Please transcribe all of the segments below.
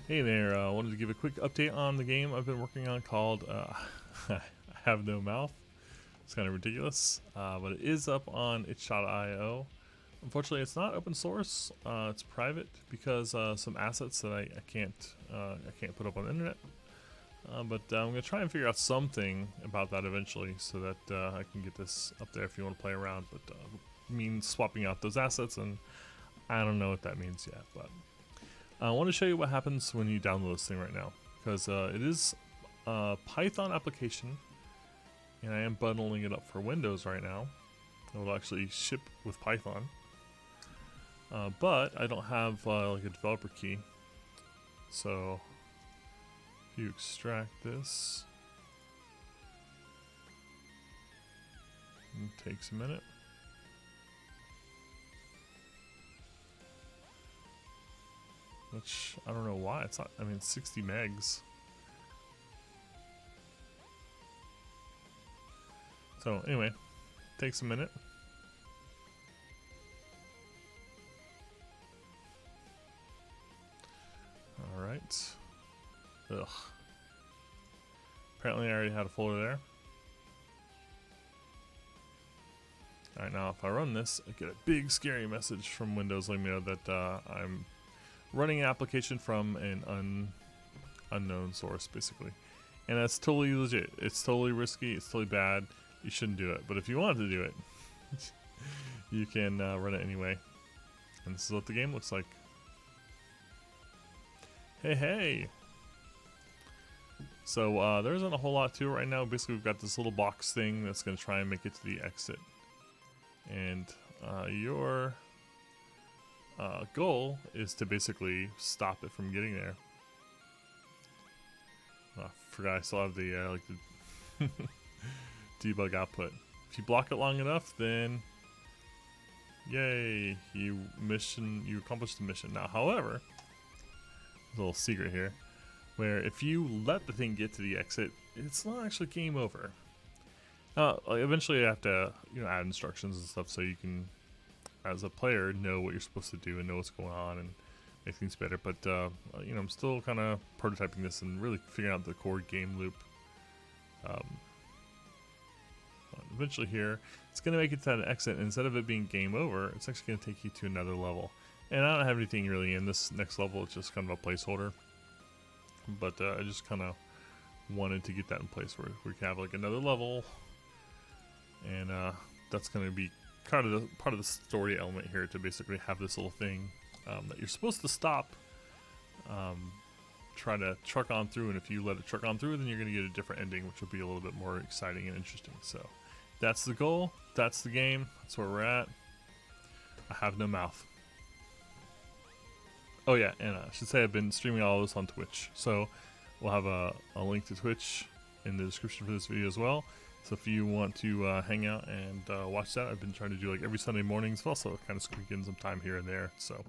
Hey there, I wanted to give a quick update on the game I've been working on called I Have No Mouth. It's kind of ridiculous, but it is up on itch.io. Unfortunately, it's not open source. It's private because some assets that I can't put up on the internet. But I'm gonna try and figure out something about that eventually, so that I can get this up there if you want to play around. But means swapping out those assets, and I don't know what that means yet. But I want to show you what happens when you download this thing right now, because it is a Python application, and I am bundling it up for Windows right now. It will actually ship with Python, but I don't have like a developer key. So if you extract this, it takes a minute. Which, I don't know why, it's not, I mean, 60 megs. So, anyway, takes a minute. Alright. Ugh. Apparently I already had a folder there. Alright, now if I run this, I get a big scary message from Windows letting me know that I'm running an application from an unknown source, basically. And that's totally legit. It's totally risky, it's totally bad. You shouldn't do it. But if you wanted to do it, you can run it anyway. And this is what the game looks like. Hey, hey! So there isn't a whole lot to it right now. Basically, we've got this little box thing that's going to try and make it to the exit. And your goal is to basically stop it from getting there. I forgot I still have the like the debug output. If you block it long enough, then yay, you accomplished the mission. Now, however, there's a little secret here, where if you let the thing get to the exit, it's not actually game over. Eventually, you have to add instructions and stuff so you can, as a player, know what you're supposed to do and know what's going on and make things better. But I'm still kind of prototyping this and really figuring out the core game loop. Eventually here, it's going to make it to that exit, and instead of it being game over, it's actually going to take you to another level. And I don't have anything really in this next level, it's just kind of a placeholder. But I just kind of wanted to get that in place where we can have like another level, and that's going to be part of the story element here, to basically have this little thing that you're supposed to stop, try to truck on through, and if you let it truck on through, then you're going to get a different ending, which will be a little bit more exciting and interesting. So that's the goal, that's the game, that's where we're at. I have no mouth. Oh yeah, and I should say I've been streaming all this on Twitch, so we'll have a link to Twitch in the description for this video as well. So if you want to hang out and watch that, I've been trying to do like every Sunday mornings, but also kind of squeak in some time here and there. So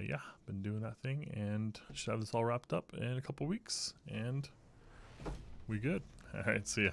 yeah, been doing that thing, and should have this all wrapped up in a couple weeks, and we good. All right, see ya.